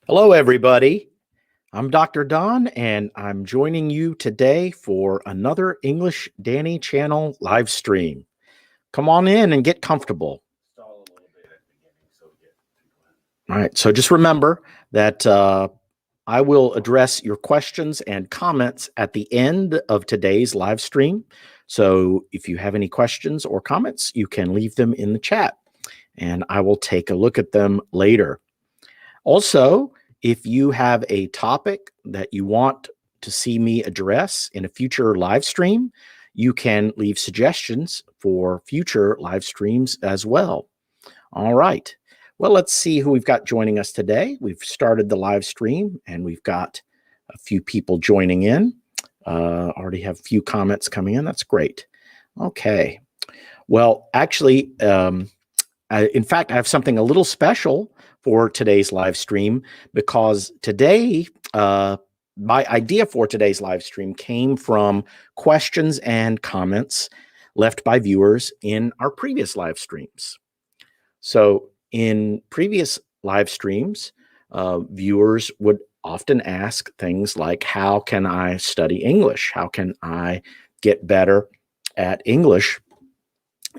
Hello, everybody. I'm Dr. Don, and I'm joining you today for another English Danny channel live stream. Come on in and get comfortable. All right, so just remember that I will address your questions and comments at the end of today's live stream. So if you have any questions or comments, you can leave them in the chat, and I will take a look at them later. Also, if you have a topic that you want to see me address in a future live stream, you can leave suggestions for future live streams as well. All right. Well, let's see who we've got joining us today. We've started the live stream and we've got a few people joining in. Already have a few comments coming in. That's great. Okay. Well, actually, in fact, I have something a little special for today's live stream, because today, my idea for today's live stream came from questions and comments left by viewers in our previous live streams. So in previous live streams, viewers would often ask things like, how can I study English? How can I get better at English?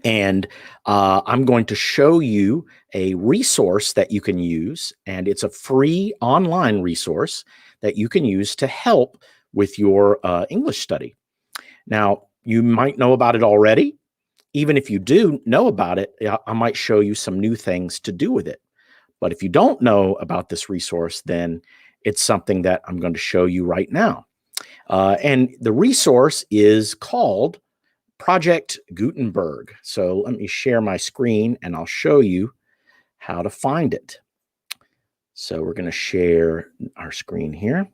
And I'm going to show you a resource that you can use, and it's a free online resource that you can use to help with your English study. Now, you might know about it already. Even if you do know about it, I might show you some new things to do with it. But if you don't know about this resource, then it's something that I'm going to show you right now. And the resource is called Project Gutenberg. So let me share my screen and I'll show you how to find it. So we're going to share our screen here.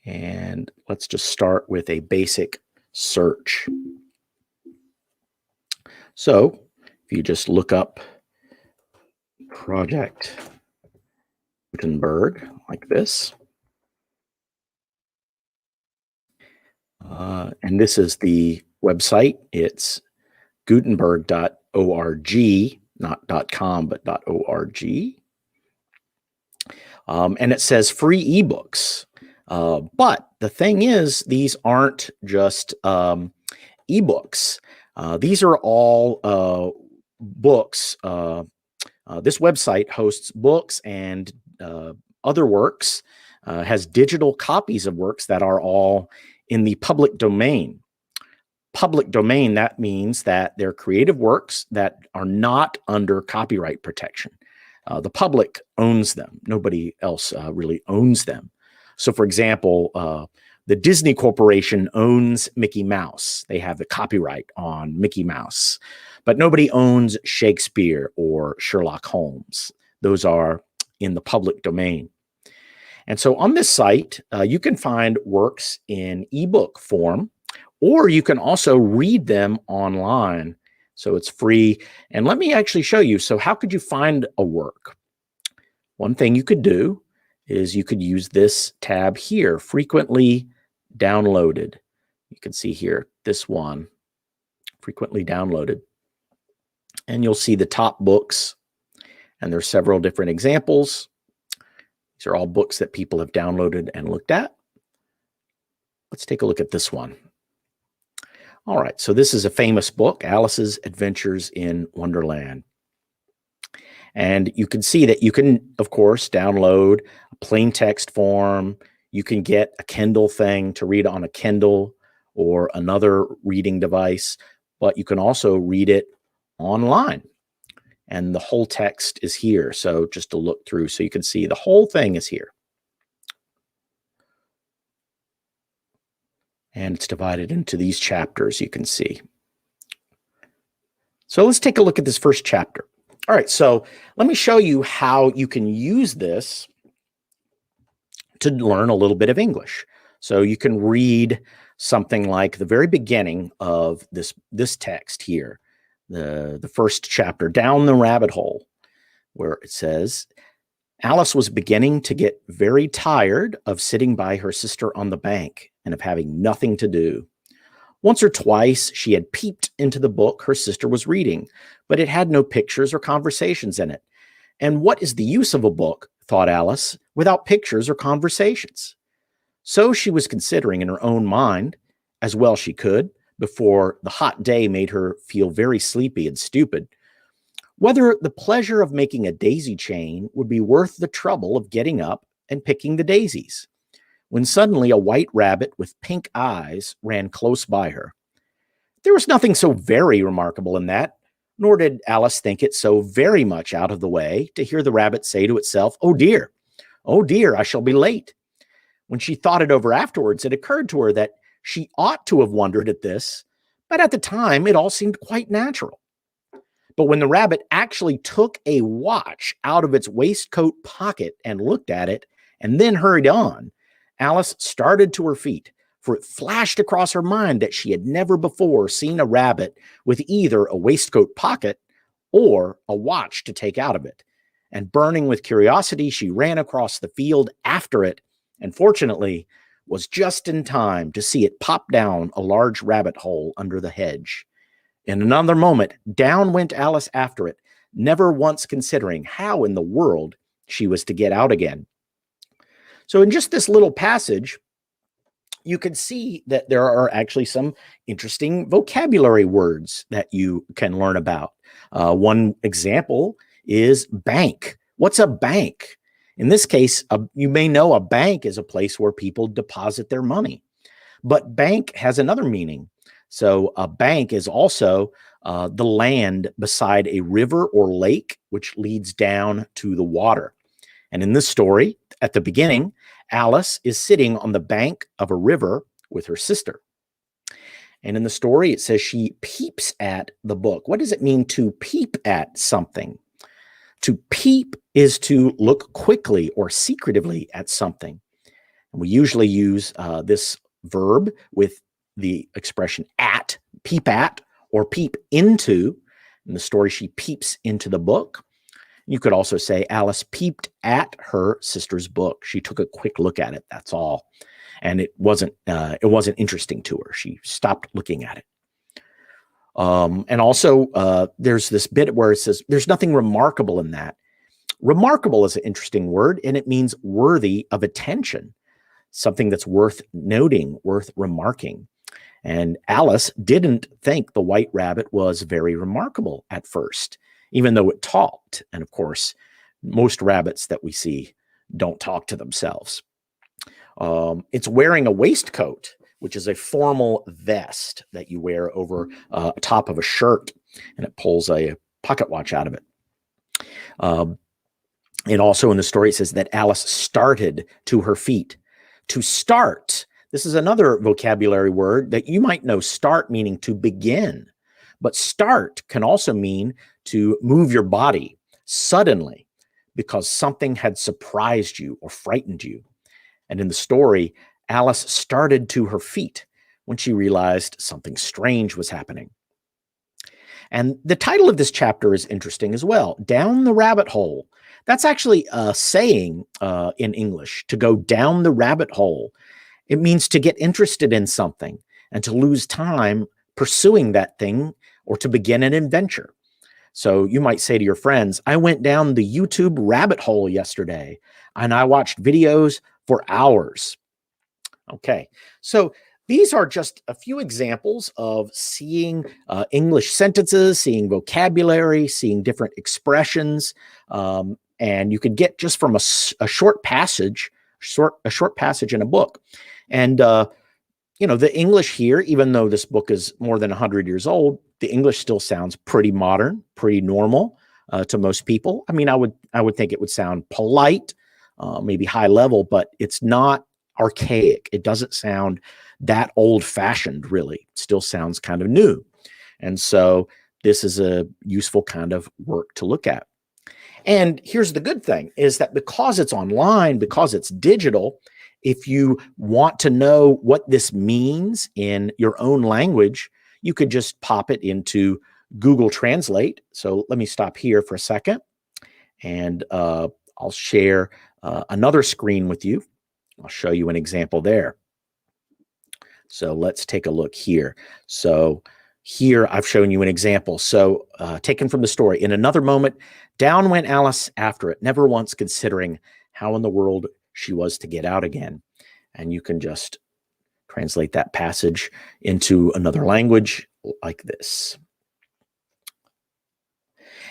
And let's just start with a basic search. So if you just look up Project Gutenberg like this, and this is the website. It's gutenberg.org, not .com, but .org. And it says free ebooks. But the thing is, these aren't just ebooks. These are all books. This website hosts books and other works, has digital copies of works that are all in the public domain. Public domain, that means that they're creative works that are not under copyright protection. The public owns them. Nobody else really owns them. So, for example, the Disney Corporation owns Mickey Mouse. They have the copyright on Mickey Mouse. But nobody owns Shakespeare or Sherlock Holmes. Those are in the public domain. And so on this site, you can find works in ebook form, or you can also read them online. So it's free. And let me actually show you. So how could you find a work? One thing you could do is you could use this tab here, frequently downloaded. You can see here, this one, frequently downloaded. And you'll see the top books. And there's several different examples. These are all books that people have downloaded and looked at. Let's take a look at this one. All right, so this is a famous book, Alice's Adventures in Wonderland. And you can see that you can, of course, download a plain text form. You can get a Kindle thing to read on a Kindle or another reading device, but you can also read it online. And the whole text is here. So just to look through, so you can see the whole thing is here. And it's divided into these chapters, you can see. So let's take a look at this first chapter. All right, so let me show you how you can use this to learn a little bit of English. So you can read something like the very beginning of this text here, the first chapter, Down the Rabbit Hole, where it says, Alice was beginning to get very tired of sitting by her sister on the bank and of having nothing to do. Once or twice, she had peeped into the book her sister was reading, but it had no pictures or conversations in it. And what is the use of a book, thought Alice, without pictures or conversations. So she was considering in her own mind, as well she could, before the hot day made her feel very sleepy and stupid, whether the pleasure of making a daisy chain would be worth the trouble of getting up and picking the daisies, when suddenly a white rabbit with pink eyes ran close by her. There was nothing so very remarkable in that, nor did Alice think it so very much out of the way to hear the rabbit say to itself, oh dear, I shall be late." When she thought it over afterwards, it occurred to her that she ought to have wondered at this, but at the time it all seemed quite natural. But when the rabbit actually took a watch out of its waistcoat pocket and looked at it, and then hurried on, Alice started to her feet, for it flashed across her mind that she had never before seen a rabbit with either a waistcoat pocket or a watch to take out of it. And burning with curiosity, she ran across the field after it, and fortunately was just in time to see it pop down a large rabbit hole under the hedge. In another moment, down went Alice after it, never once considering how in the world she was to get out again. So in just this little passage, you can see that there are actually some interesting vocabulary words that you can learn about. One example is bank. What's a bank? In this case, you may know a bank is a place where people deposit their money, but bank has another meaning. So a bank is also the land beside a river or lake, which leads down to the water. And in this story, at the beginning, Alice is sitting on the bank of a river with her sister. And in the story, it says she peeps at the book. What does it mean to peep at something? To peep is to look quickly or secretively at something. And we usually use this verb with the expression at, peep at, or peep into. In the story, she peeps into the book. You could also say Alice peeped at her sister's book. She took a quick look at it, that's all. And it wasn't interesting to her. She stopped looking at it. And also, there's this bit where it says, there's nothing remarkable in that. Remarkable is an interesting word, and it means worthy of attention, something that's worth noting, worth remarking. And Alice didn't think the white rabbit was very remarkable at first, even though it talked. And of course, most rabbits that we see don't talk to themselves. It's wearing a waistcoat, which is a formal vest that you wear over top of a shirt, and it pulls a pocket watch out of it. And also in the story, it says that Alice started to her feet. To start, this is another vocabulary word that you might know, start meaning to begin. But start can also mean to move your body suddenly because something had surprised you or frightened you. And in the story, Alice started to her feet when she realized something strange was happening. And the title of this chapter is interesting as well, Down the Rabbit Hole. That's actually a saying in English, to go down the rabbit hole. It means to get interested in something and to lose time pursuing that thing or to begin an adventure. So you might say to your friends, I went down the YouTube rabbit hole yesterday and I watched videos for hours. Okay, so these are just a few examples of seeing English sentences, seeing vocabulary, seeing different expressions, and you could get just from a short passage, a short passage in a book. And you know, the English here, even though this book is more than 100 years old, the English still sounds pretty modern, pretty normal to most people. I mean, I would think it would sound polite, maybe high level, but it's not archaic. It doesn't sound that old-fashioned, really. It still sounds kind of new. And so this is a useful kind of work to look at. And here's the good thing, is that because it's online, because it's digital, if you want to know what this means in your own language, you could just pop it into Google Translate. So let me stop here for a second, and I'll share another screen with you. I'll show you an example there. So let's take a look here. So here I've shown you an example. So taken from the story. In another moment, down went Alice after it, never once considering how in the world she was to get out again. And you can just translate that passage into another language like this.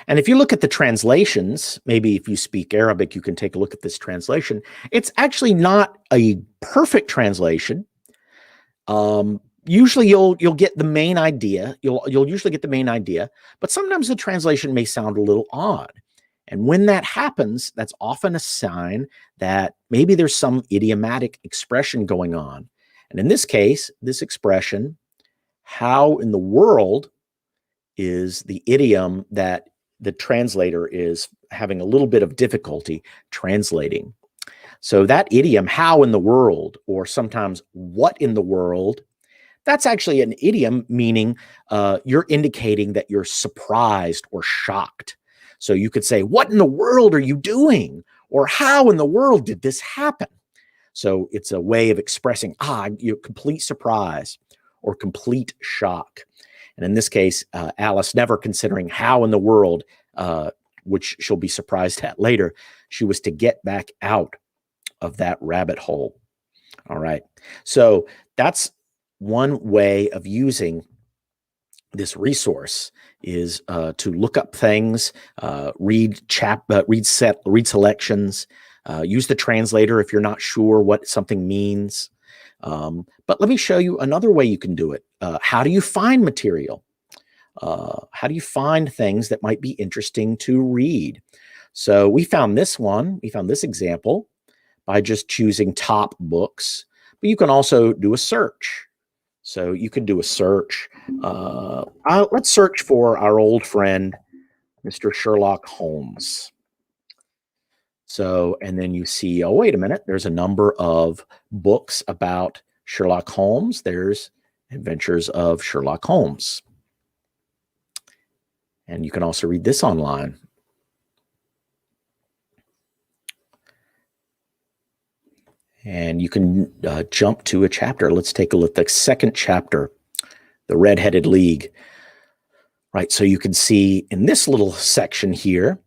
And if you look at the translations, maybe if you speak Arabic, you can take a look at this translation. It's actually not a perfect translation. Usually you'll get the main idea. You'll usually get the main idea, but sometimes the translation may sound a little odd. And when that happens, that's often a sign that maybe there's some idiomatic expression going on. And in this case, this expression, how in the world, is the idiom that the translator is having a little bit of difficulty translating. So that idiom, how in the world, or sometimes what in the world, that's actually an idiom meaning you're indicating that you're surprised or shocked. So you could say, what in the world are you doing? Or how in the world did this happen? So it's a way of expressing, you're complete surprise or complete shock. And in this case, Alice, never considering how in the world, which she'll be surprised at later, she was to get back out of that rabbit hole. All right. So that's one way of using this resource, is to look up things, read selections, use the translator if you're not sure what something means. But let me show you another way you can do it. How do you find material? How do you find things that might be interesting to read? So we found this one. We found this example by just choosing top books, but you can also do a search. So you could do a search. Let's search for our old friend, Mr. Sherlock Holmes. So, and then you see, oh, wait a minute, there's a number of books about Sherlock Holmes. There's Adventures of Sherlock Holmes. And you can also read this online. And you can jump to a chapter. Let's take a look at the second chapter, The Red-Headed League. Right, so you can see in this little section here,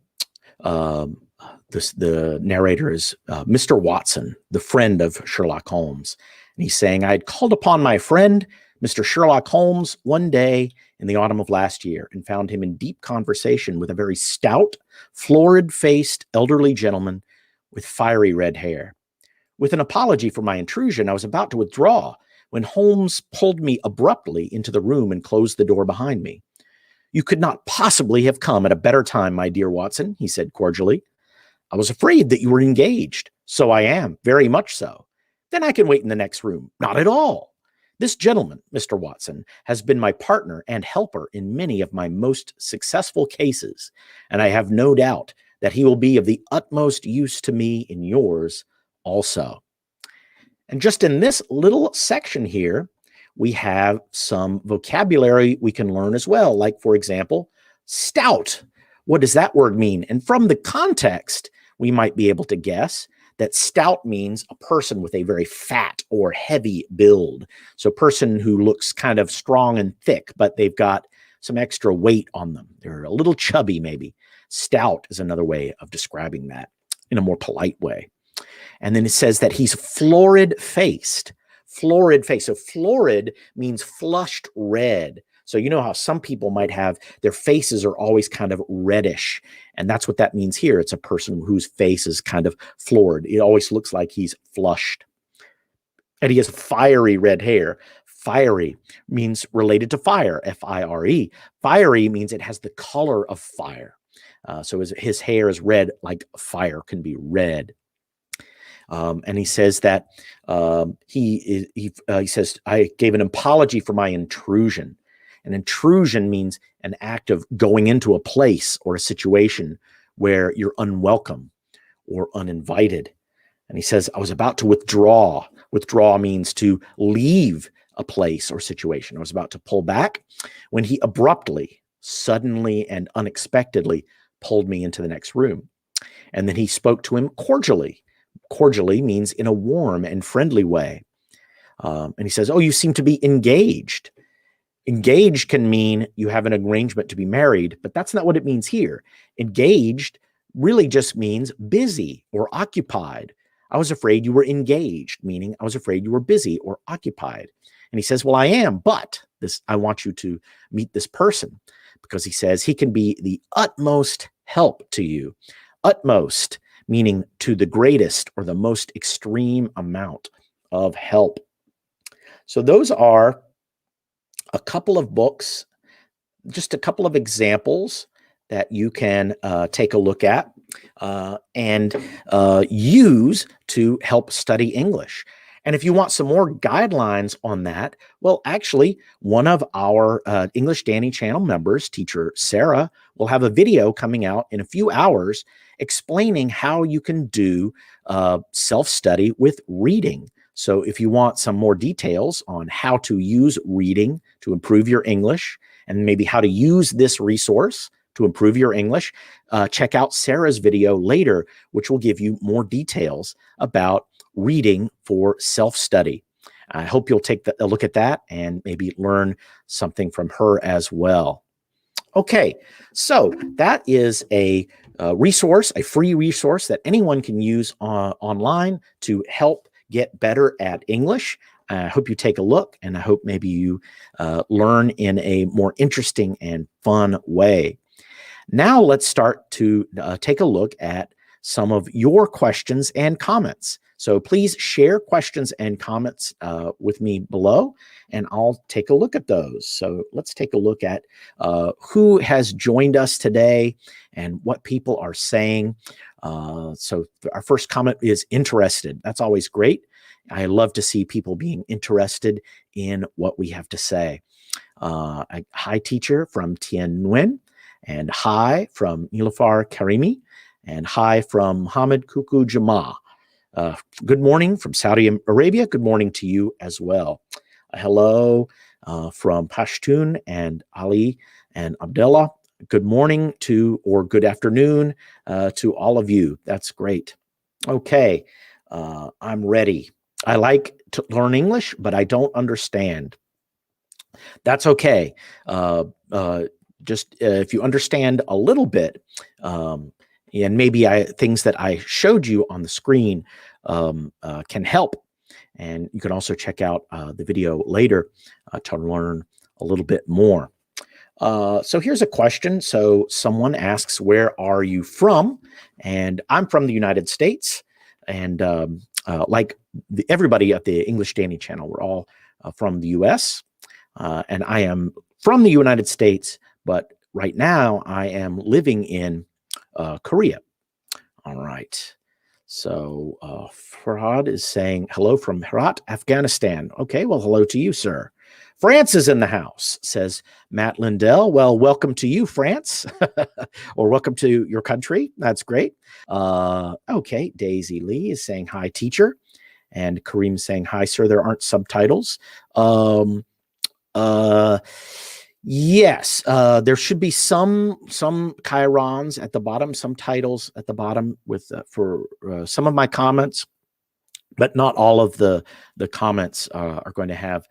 the narrator is Mr. Watson, the friend of Sherlock Holmes. And he's saying, I had called upon my friend, Mr. Sherlock Holmes, one day in the autumn of last year and found him in deep conversation with a very stout, florid-faced elderly gentleman with fiery red hair. With an apology for my intrusion, I was about to withdraw when Holmes pulled me abruptly into the room and closed the door behind me. You could not possibly have come at a better time, my dear Watson, he said cordially. I was afraid that you were engaged. So I am, very much so. Then I can wait in the next room. Not at all. This gentleman, Mr. Watson, has been my partner and helper in many of my most successful cases, and I have no doubt that he will be of the utmost use to me in yours also. And just in this little section here, we have some vocabulary we can learn as well. Like, for example, stout. What does that word mean? And from the context, we might be able to guess that stout means a person with a very fat or heavy build. So a person who looks kind of strong and thick, but they've got some extra weight on them. They're a little chubby, maybe. Stout is another way of describing that in a more polite way. And then it says that he's florid-faced. Florid face. So florid means flushed red. So you know how some people might have, their faces are always kind of reddish. And that's what that means here. It's a person whose face is kind of florid. It always looks like he's flushed. And he has fiery red hair. Fiery means related to fire, F-I-R-E. Fiery means it has the color of fire. So his hair is red, like fire can be red. And he says that he says, I gave an apology for my intrusion. An intrusion means an act of going into a place or a situation where you're unwelcome or uninvited. And he says, I was about to withdraw. Withdraw means to leave a place or situation. I was about to pull back when he abruptly, suddenly, and unexpectedly pulled me into the next room. And then he spoke to him cordially. Cordially means in a warm and friendly way. And he says, oh, you seem to be engaged. Engaged can mean you have an arrangement to be married, but that's not what it means here. Engaged really just means busy or occupied. I was afraid you were engaged, meaning I was afraid you were busy or occupied. And he says, well, I am, but I want you to meet this person, because he says he can be the utmost help to you. Utmost, meaning to the greatest or the most extreme amount of help. So those are a couple of books, just a couple of examples that you can take a look at and use to help study English. And if you want some more guidelines on that, well, actually, one of our English Danny channel members, teacher Sarah, will have a video coming out in a few hours explaining how you can do self-study with reading. So if you want some more details on how to use reading to improve your English, and maybe how to use this resource to improve your English, check out Sarah's video later, which will give you more details about reading for self-study. I hope you'll take a look at that and maybe learn something from her as well. Okay, so that is a resource, a free resource that anyone can use online to help get better at English. I hope you take a look, and I hope maybe you learn in a more interesting and fun way. Now let's start to take a look at some of your questions and comments. So please share questions and comments with me below, and I'll take a look at those. So let's take a look at who has joined us today and what people are saying. So our first comment is interested. That's always great. I love to see people being interested in what we have to say. Hi, teacher from Tien Nguyen, and hi from Nilufar Karimi, and hi from Mohammed Kuku Jama. Good morning from Saudi Arabia. Good morning to you as well. Hello from Pashtun and Ali and Abdullah. Good morning to, or good afternoon to all of you. That's great. Okay, I'm ready. I like to learn English, but I don't understand. That's okay. Just if you understand a little bit, and maybe things that I showed you on the screen can help. And you can also check out the video later to learn a little bit more. So here's a question. So someone asks, where are you from? And I'm from the United States. And like everybody at the English Danny channel, we're all from the US. And I am from the United States, but right now I am living in Korea. All right. So Farhad is saying hello from Herat, Afghanistan. Okay, well, hello to you, sir. France is in the house, says Matt Lindell. Well, welcome to you, France, or welcome to your country. That's great. Okay, Daisy Lee is saying hi, teacher. And Kareem saying hi, sir. There aren't subtitles. Yes, there should be some chirons at the bottom, some titles at the bottom with for some of my comments, but not all of the comments are going to have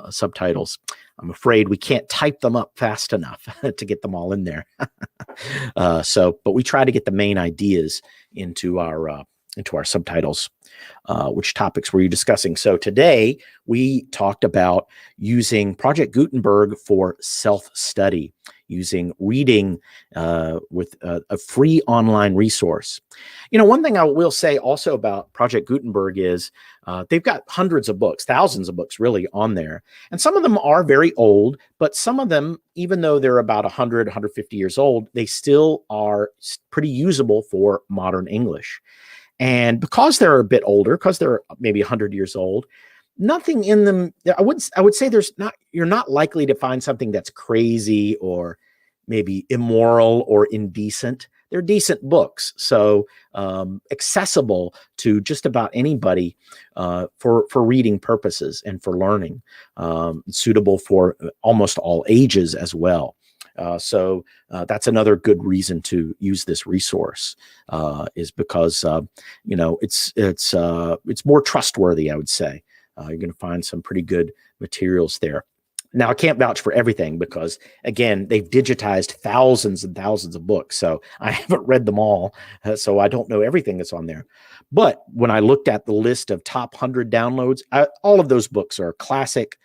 subtitles. I'm afraid we can't type them up fast enough to get them all in there. But we try to get the main ideas into our subtitles. Which topics were you discussing? So today we talked about using Project Gutenberg for self-study, using reading with a free online resource. You know, one thing I will say also about Project Gutenberg is they've got hundreds of books, thousands of books really on there. And some of them are very old, but some of them, even though they're about 100, 150 years old, they still are pretty usable for modern English. And because they're a bit older, because they're maybe 100 years old, nothing in them, I would say you're not likely to find something that's crazy or maybe immoral or indecent. They're decent books, so accessible to just about anybody for reading purposes and for learning, suitable for almost all ages as well. So that's another good reason to use this resource, is because you know, it's more trustworthy, I would say. You're going to find some pretty good materials there. Now, I can't vouch for everything because, again, they've digitized thousands and thousands of books. So I haven't read them all. So I don't know everything that's on there. But when I looked at the list of top 100 downloads, all of those books are classic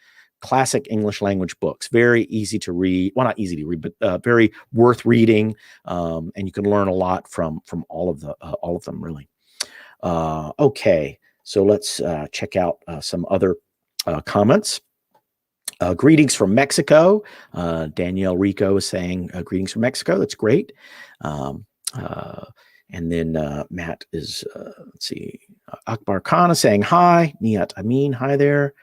English language books, very easy to read. Well, not easy to read, but very worth reading. And you can learn a lot from all of them, really. Okay, so let's check out some other comments. Greetings from Mexico. Danielle Rico is saying greetings from Mexico. That's great. And then Matt is, let's see, Akbar Khan is saying hi. Niyat Amin, hi there.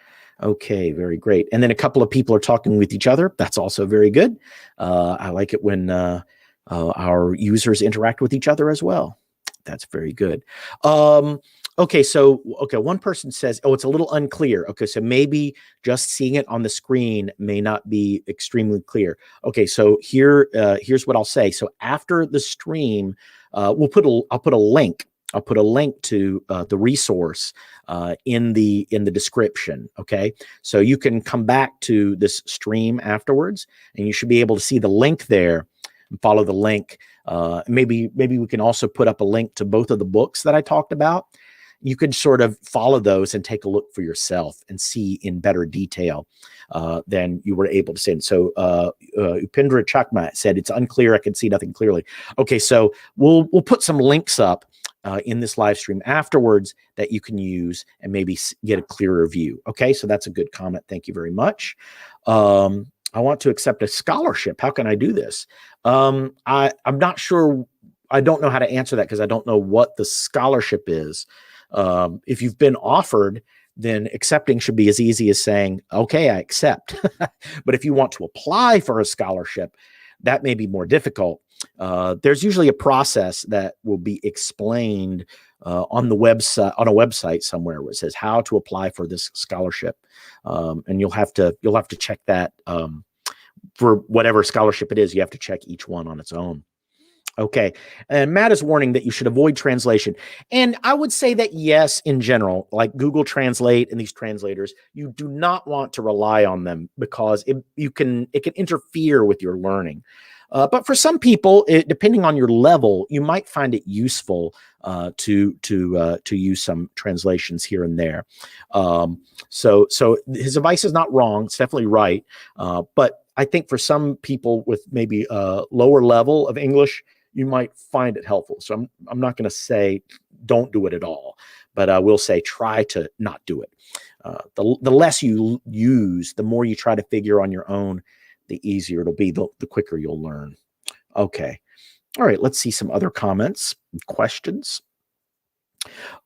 Okay, very great. And then a couple of people are talking with each other. That's also very good. I like it when our users interact with each other as well. That's very good. Okay, one person says, oh, it's a little unclear. Okay, so maybe just seeing it on the screen may not be extremely clear. Okay, so here's what I'll say. So after the stream, I'll put a link. I'll put a link to the resource in the description. Okay, so you can come back to this stream afterwards, and you should be able to see the link there and follow the link. Maybe we can also put up a link to both of the books that I talked about. You could sort of follow those and take a look for yourself and see in better detail than you were able to see. And so Upendra Chakma said, it's unclear. I can see nothing clearly. Okay, so we'll put some links up in this live stream afterwards that you can use and maybe get a clearer view. Okay, so that's a good comment. Thank you very much. I want to accept a scholarship. How can I do this? I'm not sure. I don't know how to answer that because I don't know what the scholarship is. If you've been offered, then accepting should be as easy as saying, okay, I accept. But if you want to apply for a scholarship, that may be more difficult. There's usually a process that will be explained on a website somewhere where it says how to apply for this scholarship. And you'll have to check that for whatever scholarship it is. You have to check each one on its own. Okay. And Matt is warning that you should avoid translation. And I would say that yes, in general, like Google Translate and these translators, you do not want to rely on them because it can interfere with your learning. But for some people, depending on your level, you might find it useful to use some translations here and there. So his advice is not wrong; it's definitely right. But I think for some people with maybe a lower level of English, you might find it helpful. So I'm not going to say don't do it at all, but I will say try to not do it. The less you use, the more you try to figure on your own, the easier it'll be, the quicker you'll learn. Okay. All right. Let's see some other comments and questions.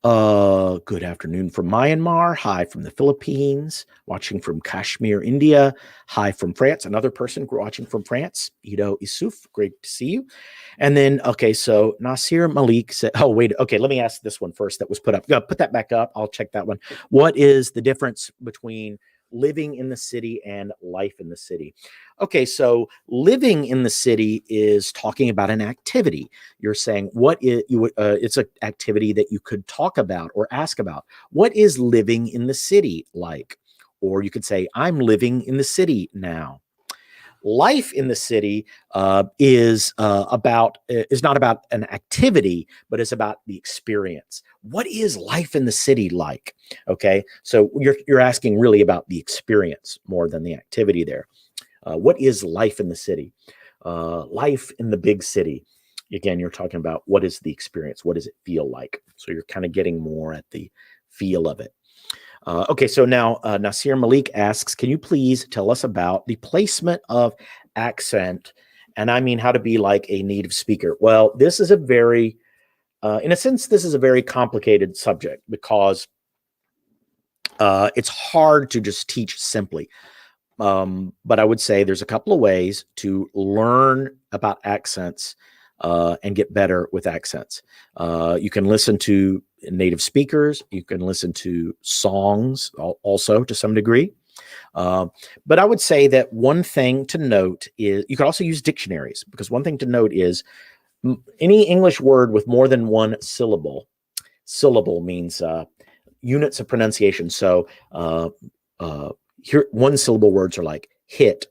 Good afternoon from Myanmar. Hi from the Philippines. Watching from Kashmir, India. Hi from France. Another person watching from France. Ido Isuf. Great to see you. And then, okay, so Nasir Malik said, oh, wait. Okay, let me ask this one first that was put up. Put that back up. I'll check that one. What is the difference between living in the city and life in the city? Okay, so living in the city is talking about an activity. You're saying it's an activity that you could talk about or ask about. What is living in the city like? Or you could say, I'm living in the city now. Life in the city is not about an activity, but it's about the experience. What is life in the city like? Okay, so you're asking really about the experience more than the activity there. What is life in the city? Life in the big city. Again, you're talking about what is the experience? What does it feel like? So you're kind of getting more at the feel of it. Okay, so now Nasir Malik asks, can you please tell us about the placement of accent? And I mean how to be like a native speaker. Well, this is in a sense, this is a very complicated subject because it's hard to just teach simply. But I would say there's a couple of ways to learn about accents and get better with accents. You can listen to native speakers. You can listen to songs also to some degree. But I would say that one thing to note is you can also use dictionaries, because one thing to note is any English word with more than one syllable means units of pronunciation. So here, one syllable words are like hit,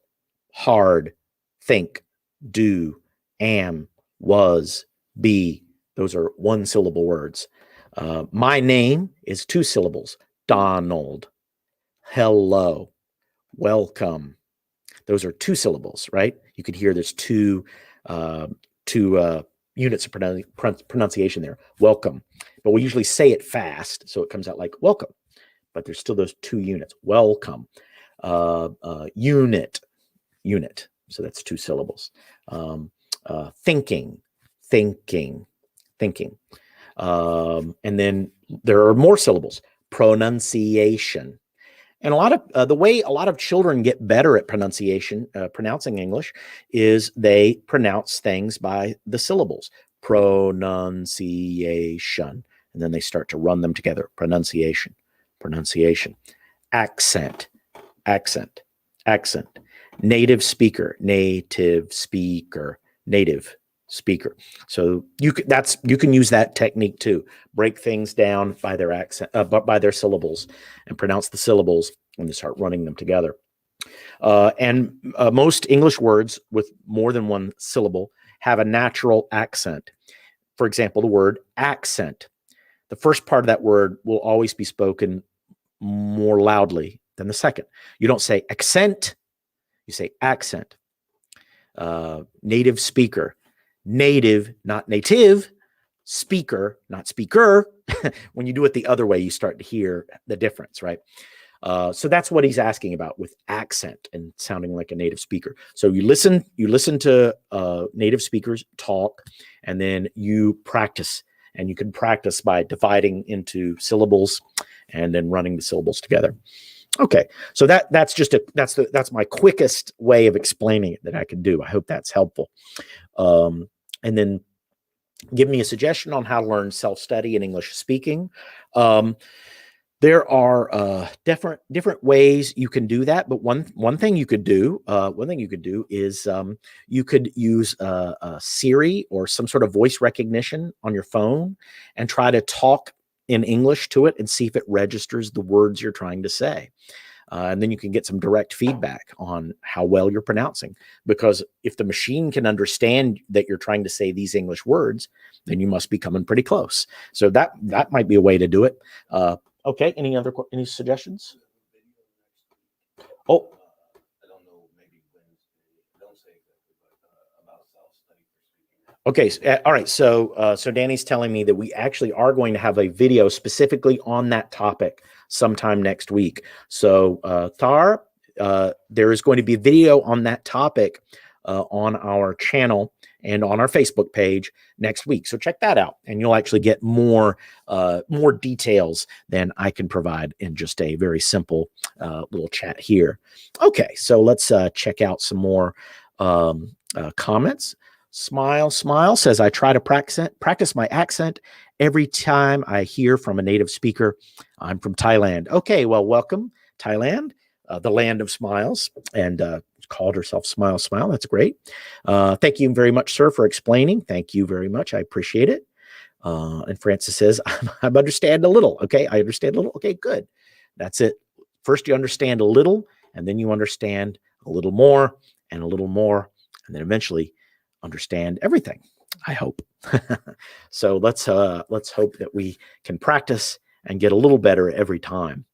hard, think, do, am, was, be. Those are one syllable words. My name is two syllables. Donald. Hello. Welcome. Those are two syllables, right? You could hear there's two units of pronunciation there. Welcome. But we usually say it fast, so it comes out like welcome. But there's still those two units. Welcome. Unit. So that's two syllables. Thinking. And then there are more syllables. Pronunciation. And a lot of the way a lot of children get better at pronouncing English is they pronounce things by the syllables. Pronunciation. And then they start to run them together. Pronunciation. Accent. Native speaker. So you can use that technique too. Break things down by their accent, by their syllables, and pronounce the syllables when you start running them together. And most English words with more than one syllable have a natural accent. For example, the word accent. The first part of that word will always be spoken more loudly than the second. You don't say accent, you say accent. Native speaker. Native, not native. Speaker, not speaker. When you do it the other way, you start to hear the difference, right? So that's what he's asking about with accent and sounding like a native speaker. So you listen to native speakers talk, and then you practice. And you can practice by dividing into syllables and then running the syllables together. Okay, so that's my quickest way of explaining it that I can do. I hope that's helpful. And then give me a suggestion on how to learn self-study and English speaking. There are different ways you can do that, but one thing you could do is you could use a Siri or some sort of voice recognition on your phone and try to talk in English to it and see if it registers the words you're trying to say. And then you can get some direct feedback on how well you're pronouncing. Because if the machine can understand that you're trying to say these English words, then you must be coming pretty close. So that might be a way to do it. Okay. Any suggestions? Oh, I don't know. Maybe Wednesday. Don't say about self-study for speaking. Okay. All right. So Danny's telling me that we actually are going to have a video specifically on that topic sometime next week. So Thar, there is going to be a video on that topic on our channel and on our Facebook page next week. So check that out, and you'll actually get more details than I can provide in just a very simple little chat here. Okay, so let's check out some more comments. Smile says, I try to practice my accent every time I hear from a native speaker. I'm from Thailand. Okay, well, welcome, Thailand, the land of smiles, and called herself Smile. That's great. Thank you very much, sir, for explaining. Thank you very much. I appreciate it. And Francis says, I understand a little. Okay, I understand a little. Okay, good. That's it. First, you understand a little, and then you understand a little more, and a little more, and then eventually understand everything, I hope. So let's hope that we can practice and get a little better every time.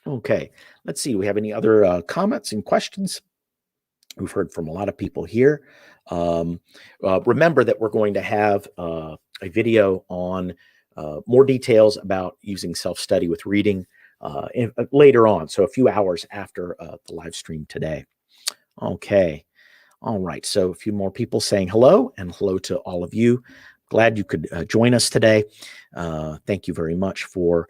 Okay, let's see. Do we have any other comments and questions? We've heard from a lot of people here. Remember that we're going to have a video on more details about using self-study with reading later on, so a few hours after the live stream today. Okay. All right. So a few more people saying hello, and hello to all of you. Glad you could join us today. Thank you very much for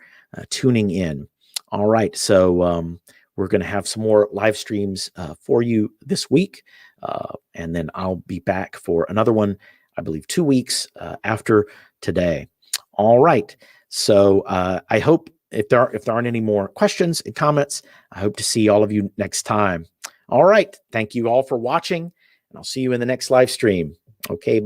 tuning in. All right. So we're going to have some more live streams for you this week. And then I'll be back for another one, I believe 2 weeks after today. All right. So I hope if there aren't any more questions and comments, I hope to see all of you next time. All right. Thank you all for watching, and I'll see you in the next live stream. Okay. Bye.